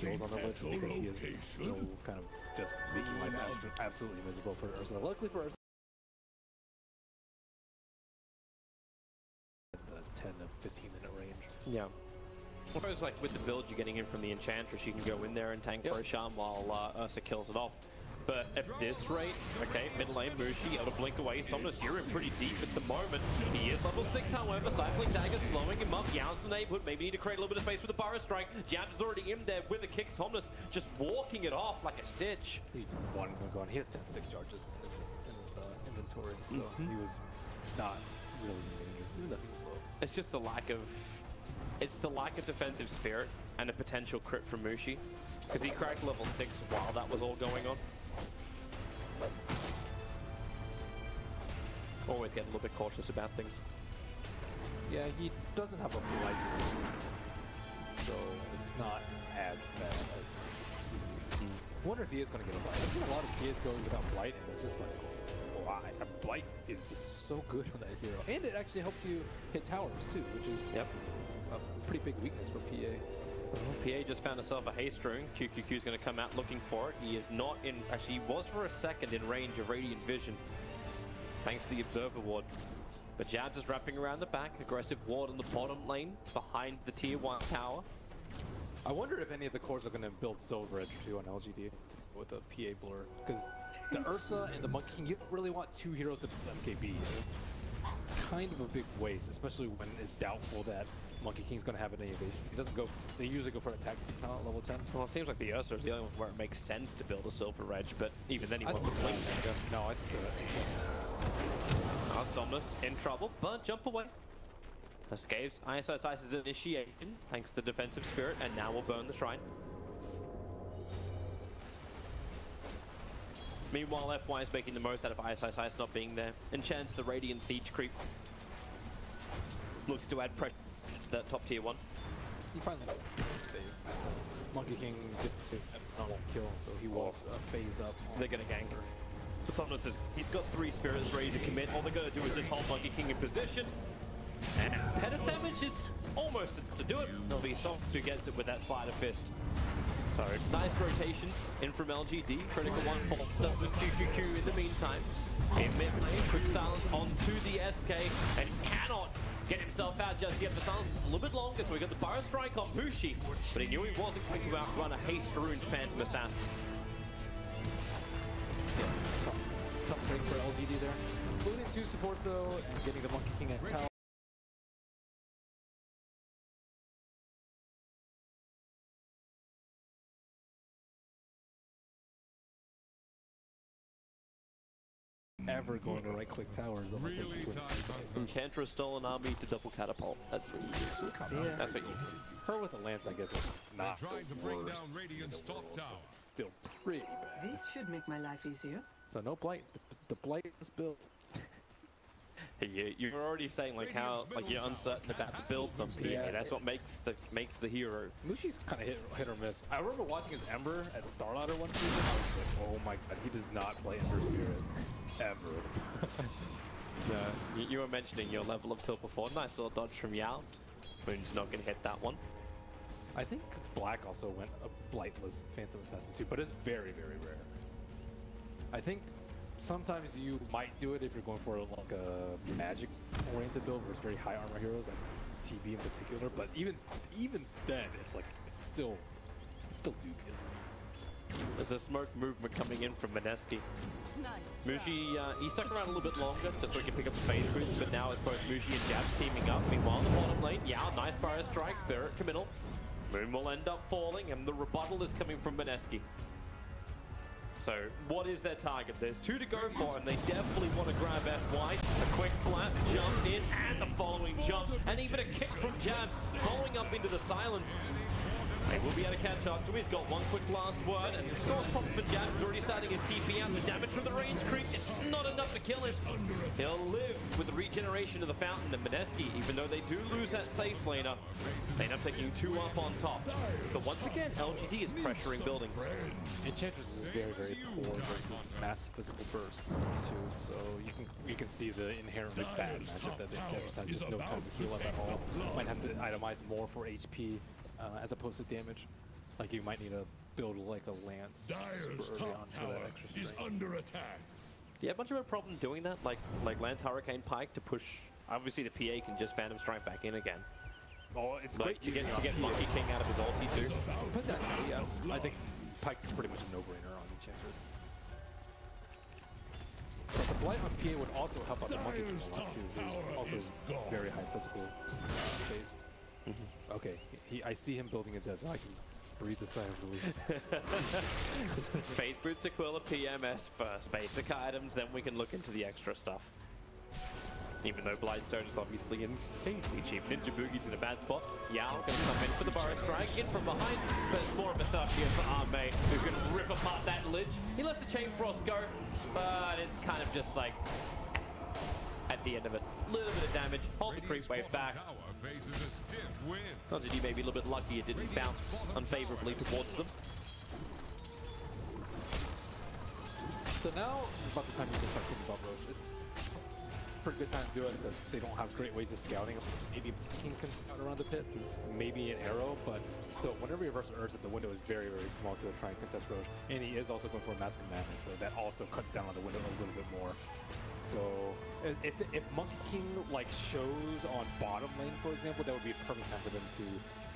kills on the ledge because he is still kind of just making life absolutely miserable for Ursa. Luckily for Ursa, the 10 to 15 minute range. Yeah. I suppose like with the build you're getting in from the Enchantress, you can go in there and tank Roshan while Ursa kills it off. But at this rate, okay, mid lane, Mushi able to blink away. Somnus, you're in pretty deep at the moment. He is level 6, however. Stifling Dagger slowing him up. Yow's the neighborhood. Maybe need to create a little bit of space with the Burrow Strike. Jabs is already in there with a kick. Somnus just walking it off like a stitch. He wanted to go on. He has 10 stick charges in his inventory, so he was not really in danger. Even though he was low. It's just the lack of... It's the lack of defensive spirit and a potential crit from Mushi. Because he cracked level 6 while that was all going on. Always get a little bit cautious about things. Yeah, he doesn't have a blight, so it's not as bad as you can see. I wonder if he is going to get a blight. I've seen a lot of PAs go without blight, and it's just like, why? A blight is just so good on that hero. And it actually helps you hit towers too, which is a pretty big weakness for PA. Well, PA just found himself a haste rune. QQQ is going to come out looking for it. He is not in, actually he was for a second in range of Radiant Vision, thanks to the Observer Ward. But Jabs is wrapping around the back. Aggressive ward on the bottom lane behind the tier 1 tower. I wonder if any of the cores are going to build Silver Edge 2 on LGD with a PA blur. Because the Ursa and the Monkey King, you don't really want two heroes to MKB. It's kind of a big waste, especially when it's doubtful that Monkey King's going to have any evasion. He doesn't go, they usually go for attack speed now at level 10. Well, it seems like the Ursa is the only one where it makes sense to build a Silver Edge, but even then he wants to blink. No, I think Somnus in trouble, but jump away. Escapes ISIS's initiation, thanks to the defensive spirit, and now will burn the shrine. Meanwhile, FY is making the most out of ISIS not being there. Enchants the Radiant Siege creep. Looks to add pressure to that top tier 1. He finally phase. Monkey King did not kill, so he was phase up. They're gonna gank. Somnus says he's got 3 spirits ready to commit. All they're gonna do is just hold Monkey King in position. And Pettis damage is almost to do it. There'll be Somnus who gets it with that sleight of fist. So nice rotations in from LGD. Critical 1 for Douglas QQQ in the meantime. In mid lane, quick silence onto the SK, and he cannot get himself out just yet. The silence is a little bit longer, so we got the Burrow Strike on Mushi, but he knew he wasn't going to outrun a haste ruined Phantom Assassin. Yeah, tough break for LGD there. Losing 2 supports though, and getting the Monkey King at tower. Ever going to right-click towers almost like this win. Enchantress stole an army to double catapult. That's what you do. Yeah. That's what you do. Her with a lance, I guess, is not the worst in the world, but it's still pretty bad. This should make my life easier. So no blight. The blight is built. You're already saying like how you're uncertain about the builds on PA. Yeah, that's what makes the hero. Mushi's kind of hit or miss. I remember watching his Ember at Starladder one season. I was like, oh my god, he does not play Ember Spirit ever. You were mentioning your level of tilt before. Nice little dodge from Yao. Moon's not gonna hit that one. I think Black also went a blightless Phantom Assassin too, but it's very, very rare. I think sometimes you might do it if you're going for like a magic-oriented build where it's very high armor heroes, like TB in particular. But even then, it's still dubious. There's a smoke movement coming in from Mineski. Nice. Mushi, he stuck around a little bit longer just so he can pick up the phase boost, but now it's both Mushi and Jabs teaming up. Meanwhile, in the bottom lane, Yao, nice Burrow Strike, Spirit committal. Moon will end up falling, and the rebuttal is coming from Mineski. So, what is their target? There's 2 to go for, and they definitely want to grab FY. A quick slap, jump in, and the following jump, and even a kick from Jabs, following up into the silence. They will be able to catch up to him. He's got one quick last word, and the score's popped for Jabs. He's already starting his TP out. The damage from the range creep, it's not enough to kill him. He'll live with the regeneration of the fountain. And Mineski, even though they do lose that safe laner, they end up taking 2 up on top. But once again, LGD is pressuring buildings. Enchantress is very, very poor versus massive physical burst too. So you can see the inherently bad matchup that Enchantress has just no time to heal up at all. Might have to itemize more for HP. As opposed to damage. Like you might need to build like a lance Dire's super early on top for that tower extra is strength. under attack. Yeah, much of a problem doing that, like Lance Hurricane Pike to push. Obviously, the PA can just Phantom Strike back in again. Oh, it's Like, great to get Monkey King out of his ulti too. Potentially, yeah. I think Pike's pretty much a no-brainer on Enchantress. But the Blight on PA would also help out the Monkey King a lot too. Who's also very high physical based. Okay, I see him building a desert. I can breathe a sigh of relief. Phase Boots, Aquila, PMS first. Basic items, then we can look into the extra stuff. Even though Blightstone is obviously insanely cheap. Ninja Boogie's in a bad spot. Yao gonna come in for the Burrow Strike. In from behind, but it's more of a setup here for Arme, who's gonna rip apart that Lich. He lets the Chain Frost go, but it's kind of just like at the end of it. A little bit of damage. Hold the creep wave back. LGD maybe a little bit lucky it didn't bounce unfavorably towards them. So now, about the time you can start thinking about Roche. It's a pretty good time to do it because they don't have great ways of scouting. Maybe King can scout around the pit, maybe an arrow, but still, whenever you reverse Urge, the window is very, very small to try and contest Roche. And he is also going for a Mask of Madness, so that also cuts down on the window a little bit more. So if Monkey King like shows on bottom lane, for example, that would be a perfect time for them to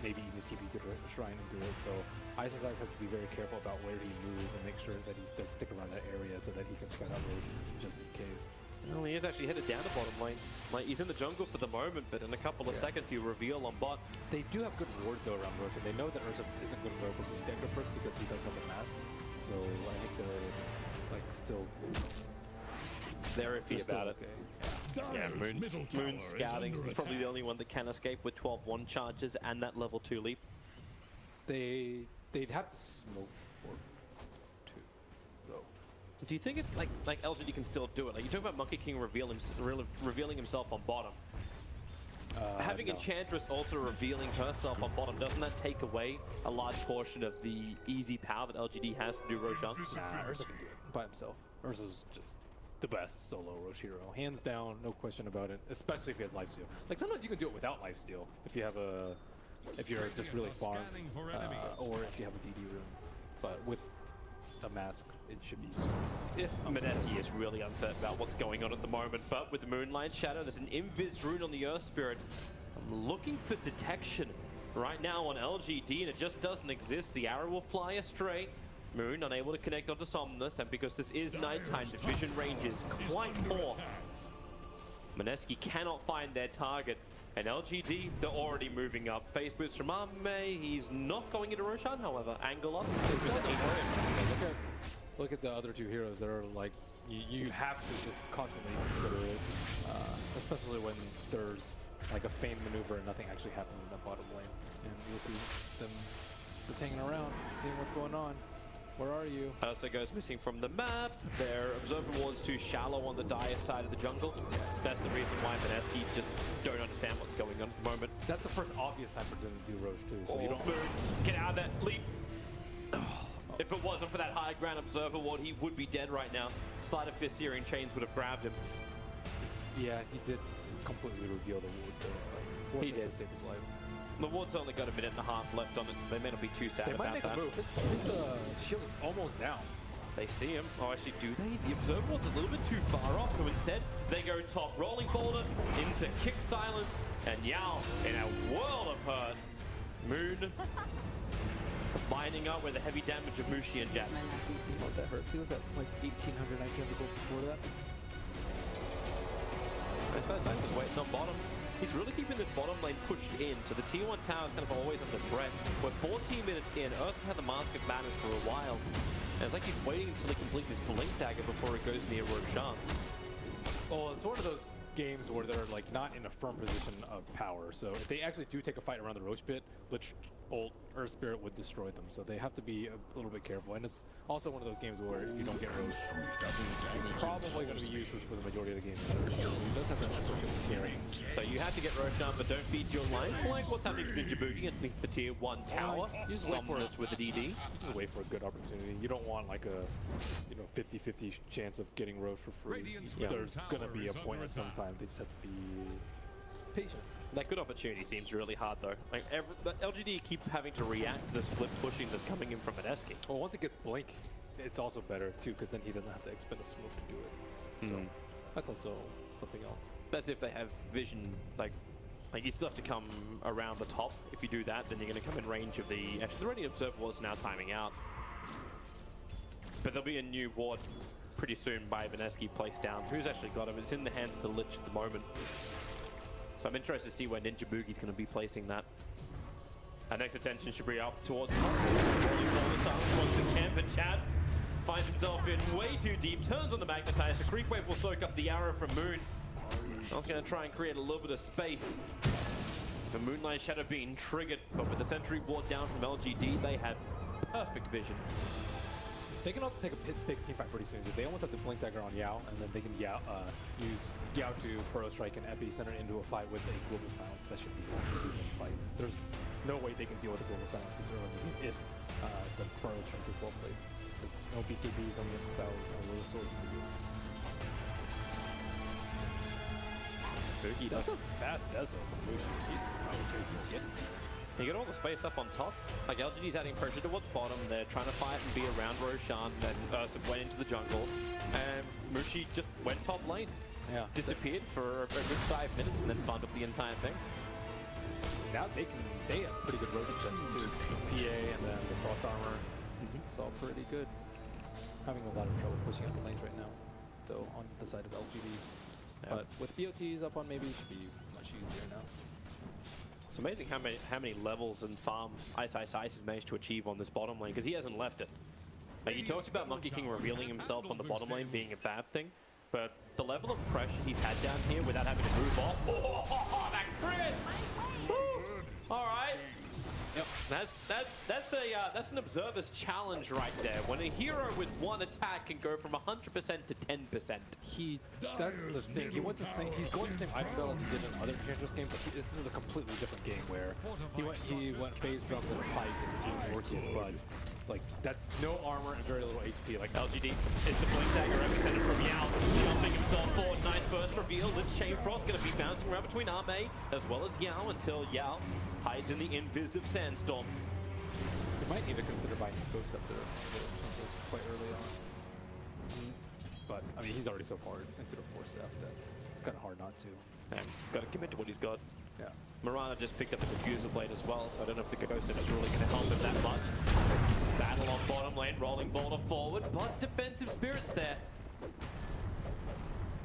maybe even TP to the shrine and do it. So ISSIS has to be very careful about where he moves and make sure that he does stick around that area so that he can scout out Roche just in case. Well, he is actually headed down the bottom lane. Like, he's in the jungle for the moment, but in a couple of seconds he'll reveal on bot. They do have good wards though around Roche, and they know that Urza isn't going to go for Moon Decker first because he does have a mask. So I think they're like still. They're iffy about it. Okay. Yeah, Moon scouting. He's probably the only one that can escape with 12-1 charges and that level 2 leap. They'd have to smoke for 2 though. Do you think it's like LGD can still do it? Like you talk about Monkey King revealing himself on bottom. Having no. Enchantress also revealing herself on bottom, doesn't that take away a large portion of the easy power that LGD has to do Roshan? Nah, Urza can do it by himself. Urza's just the best solo Roche hero, hands down, no question about it. Especially if he has lifesteal. Like sometimes you can do it without lifesteal if you have if you're just really farmed, or if you have a DD room. But with a mask, it should be super easy. If Mineski is really upset about what's going on at the moment, but with the Moonlight Shadow, there's an Invis rune on the Earth Spirit. I'm looking for detection right now on LGD, and it just doesn't exist. The arrow will fly astray. Moon unable to connect onto Somnus, and because this is nighttime, the vision range is quite poor. Mineski cannot find their target, and LGD, they're already moving up. Face boots from Arme, he's not going into Roshan, however. Angle up. Look at the other 2 heroes that are like, you have to just constantly consider it, especially when there's like a feigned maneuver and nothing actually happens in the bottom lane. And you'll see them just hanging around, seeing what's going on. Where are you? Ursa goes missing from the map. Their observer ward's too shallow on the dire side of the jungle. That's the reason why Mineski just don't understand what's going on at the moment. That's the first obvious time for them to do Roche too, so you don't... Moon, get out of that leap. If it wasn't for that high ground observer ward, he would be dead right now. Sleight of Fist Searing Chains would have grabbed him. Yeah, he did completely reveal the ward though. Like, he did. To save his life. The ward's only got a minute and a half left on it, so they may not be too sad they about might make that. a move. His shield is almost down. They see him. Oh, actually, do they? The observer ward's a little bit too far off, so instead they go top. Rolling boulder into kick silence, and Yao in a world of hurt. Moon combining up with the heavy damage of Mushi and Japs. Oh, that hurts. He was at like 1,800, 1,900 gold before that. SSIS is waiting on bottom. He's really keeping this bottom lane pushed in, so the tier 1 tower is kind of always under threat. We're 14 minutes in. Ursa's had the Mask of Madness for a while. And it's like he's waiting until he completes his Blink Dagger before he goes near Roshan. Well, it's one of those games where they're like not in a firm position of power. So if they actually do take a fight around the Roche pit, Lich Ult Earth Spirit would destroy them. So they have to be a little bit careful. And it's also one of those games where if you don't get Roche, it's probably going to be useless for the majority of the game. So he does have that carrying. So you have to get Roshan, but don't feed your line. Like what's happening to Ninja Boogie and the tier 1 tower. You just wait for it with a DD. You just wait for a good opportunity. You don't want like a 50-50 chance of getting Roche for free. There's going to be a point at some time. They just have to be patient. That good opportunity seems really hard though. Like LGD keep having to react to the split pushing that's coming in from Mineski. Well, once it gets blink, it's also better too, because then he doesn't have to expend a smoke to do it. So that's also something else. That's if they have vision, like you still have to come around the top. If you do that, then you're going to come in range of the... Actually, the already observed ward's now timing out. But there'll be a new ward pretty soon by Mineski placed down. Who's actually got him? It's in the hands of the Lich at the moment. So I'm interested to see where Ninja Boogie's going to be placing that. Our next attention should be up towards the top. Wants to camp, and Chads finds himself in way too deep. Turns on the Magnetizer. The Creep Wave will soak up the arrow from Moon. I was going to try and create a little bit of space. The Moonlight Shadow being triggered, but with the Sentry Ward down from LGD, they had perfect vision. They can also take a big team fight pretty soon. They almost have the Blink Dagger on Yao, and then they can use Yao to Proto Strike and Epi center into a fight with a Global Silence. That should be an easy fight. There's no way they can deal with the Global Silence this early if the Proto Strike is well placed. There's no BKBs, no Yeti Styles, no Little Swords in the use. That's a fast Deso from Lucian. He's getting it. You get all the space up on top. Like LGD's adding pressure towards bottom. They're trying to fight and be around Roshan. Then Ursa went into the jungle. And Mushi just went top lane. Yeah. Disappeared for a good 5 minutes and then farmed up the entire thing. Now they have pretty good road protection too. PA and then the Frost Armor. It's all pretty good. Having a lot of trouble pushing up the lanes right now, though, on the side of LGD. Yeah. But with BOTs up on, maybe it should be much easier now. It's amazing how many levels and farm Ice has managed to achieve on this bottom lane, because he hasn't left it. Like, he talks about Monkey King revealing himself on the bottom lane being a bad thing, but the level of pressure he's had down here without having to move off. Oh, that crit! All right. Yep. That's an observer's challenge right there. When a hero with one attack can go from 100% to 10%. That's the thing. He's going the same item build as he did in other Enchantress games, but this is a completely different game where he went phase drums and pike into Orchid, but like that's no armor and very little HP. Like LGD is the Blink Dagger represented from Yao, jumping himself forward. Nice burst reveal. This Chain Frost going to be bouncing around between Ame as well as Yao until Yao hides in the invisive sandstorm. You might need to consider buying a Ghost Scepter quite early on. But, I mean, he's already so far into the 4-step that it's kind of hard not to. Got to commit to what he's got. Yeah. Mirana just picked up the Diffuser Blade as well, so I don't know if the Ghost Scepter is really going to help him that much. Battle on bottom lane, rolling boulder forward, but defensive spirits there.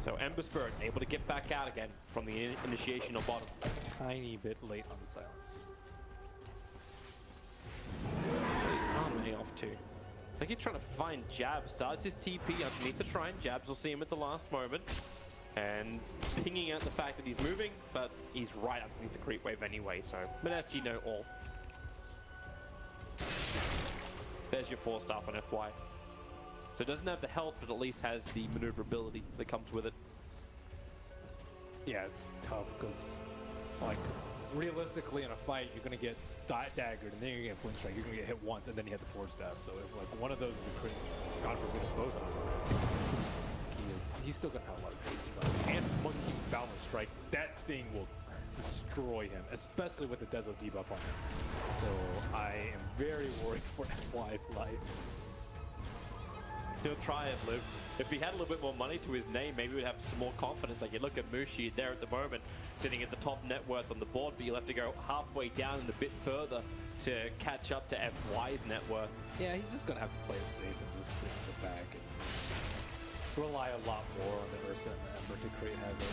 So Ember Spirit able to get back out again from the initiation on bottom. Tiny bit late on the silence. He's Ame off too. Like he's trying to find Jab. Starts his TP underneath the shrine. Jabs will see him at the last moment. And pinging out the fact that he's moving, but he's right underneath the creep wave anyway, so Mineski know all. There's your 4-star on FY. So it doesn't have the health, but at least has the maneuverability that comes with it. Yeah, it's tough because, like, realistically in a fight, you're going to get daggered, and then you're going to get Blink Strike. You're going to get hit once, and then you have the 4-stab. So if, like, one of those is a crit, God forbid it's both of them. He's still going to have a lot of crazy buttons. And Monkey King Balance Strike, that thing will destroy him, especially with the Deso debuff on him. So I am very worried for FY's life. He'll try and live. If he had a little bit more money to his name, maybe we'd have some more confidence. Like you look at Mushi there at the moment, sitting at the top net worth on the board, but you'll have to go halfway down and a bit further to catch up to FY's net worth. Yeah, he's just gonna have to play it safe and just sit in the back and rely a lot more on the Ursa and the Ember to create havoc.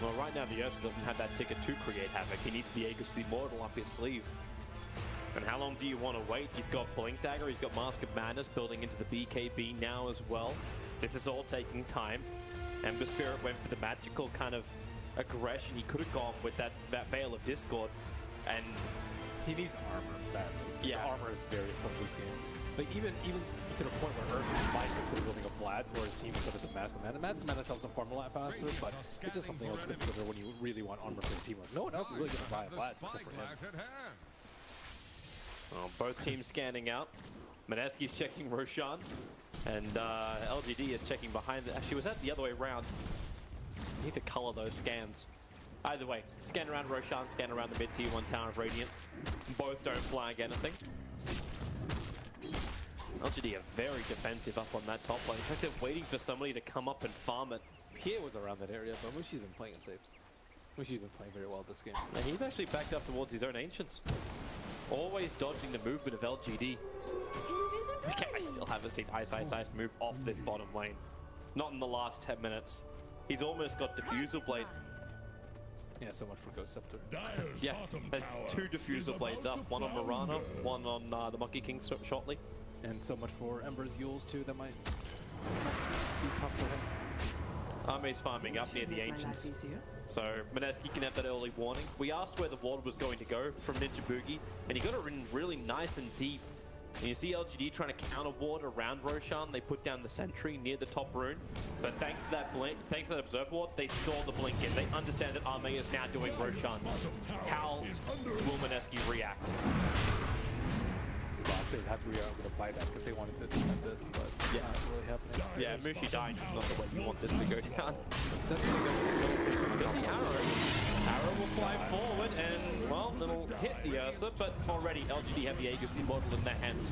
Well, right now the Ursa doesn't have that ticket to create havoc. He needs the Aegis the Immortal up his sleeve. And how long do you want to wait? He's got Blink Dagger, he's got Mask of Madness building into the BKB now as well. This is all taking time. Ember Spirit went for the magical kind of aggression. He could have gone with that Veil of Discord. And he needs armor badly. Yeah. The armor is very important in this game. Like even to the point where Ursa might consider building a Vlad's where his team is set up with Mask of Madness. Mask of Madness helps him farm a lot faster, but it's just something else to consider when you really want armor for your team. Like, no one else is really going to buy a Vlad's except for him. Well, both teams scanning out. Mineski's checking Roshan, and LGD is checking behind. Actually, was that the other way around? You need to color those scans. Either way, scan around Roshan, scan around the mid-tier 1 Tower of Radiant. Both don't flag anything. LGD are very defensive up on that top lane. In fact, they're waiting for somebody to come up and farm it. Pierre was around that area, but Mushi's been playing it safe. Mushi's been playing very well this game. And he's actually backed up towards his own Ancients. Always dodging the movement of LGD. Okay, I still haven't seen Ice move off this bottom lane. Not in the last 10 minutes. He's almost got Diffusal Blade. Yeah, so much for Ghost Scepter. Yeah, there's 2 Diffusal Blades up. One on Mirana, one on the Monkey King shortly. And so much for Ember's Yules too, that might be tough for him. Armee's farming up near the Ancients. So Mineski can have that early warning. We asked where the ward was going to go from Ninja Boogie, and he got it in really nice and deep. And you see LGD trying to counter ward around Roshan. They put down the sentry near the top rune. But thanks to that blink, thanks to that observe ward, they saw the blink in. They understand that Armee is now doing Roshan. How will Mineski react? They'd have to react with a buyback if they wanted to defend this, but yeah, it's really happening. Yeah, Mushi dying is not the way you want this to go down. That's going to go so big. But the arrow will fly forward and, well, it'll hit the Ursa, but already LGD have the Aegis model in their hands.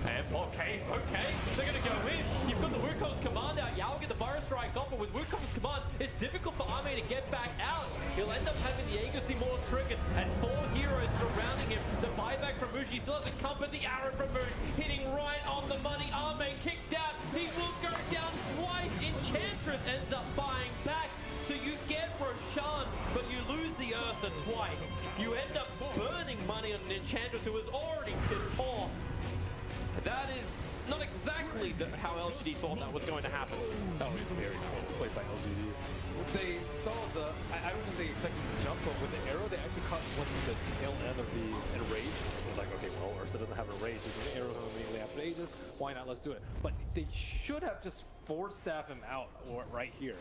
And okay, they're going to go in. You've got the Wukong's command out. Yao will get the Burrow Strike off, but with Wukong's command, it's difficult for Armee to get back out. He'll end up having the Aegis model triggered and 4 heroes surrounding him. The buyback from Mushi still hasn't come, but the arrow from Moon hitting right on the money. Armee kicked out. He will go down twice. Enchantress ends up buying back. So you get Roshan, but you lose the Ursa twice. You end up burning money on an Enchantress who was already pissed poor. That is not exactly how LGD thought that was going to happen. That was very well played by LGD. They saw the, I don't think they expected to jump, but with the arrow, they actually caught once in the tail end of the enrage. It was like, okay, well, Ursa doesn't have a rage. There's an arrow immediately after Aegis. Why not? Let's do it. But they should have just force staff him out or right here.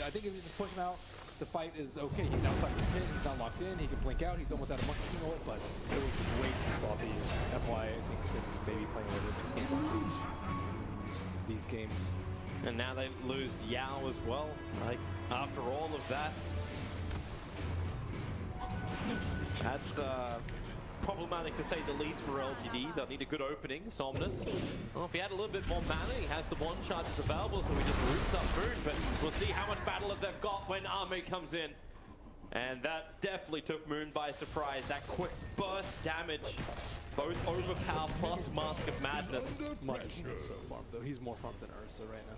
I think if you just push him out, the fight is okay. He's outside the pit. He's not locked in. He can blink out. He's almost out of Monkey King ult, but it was just way too sloppy. That's why I think this maybe playing a little bit too these games. And now they lose Yao as well. Like, after all of that, that's problematic to say the least for LGD. They'll need a good opening. Somnus. Well, if he had a little bit more mana, he has the 1 charges available, so he just roots up Moon. But we'll see how much battle they've got when Armee comes in. And that definitely took Moon by surprise. That quick burst damage. Both overpower plus Mask of Madness. Monkey King is so farmed, though. He's more farmed than Ursa right now.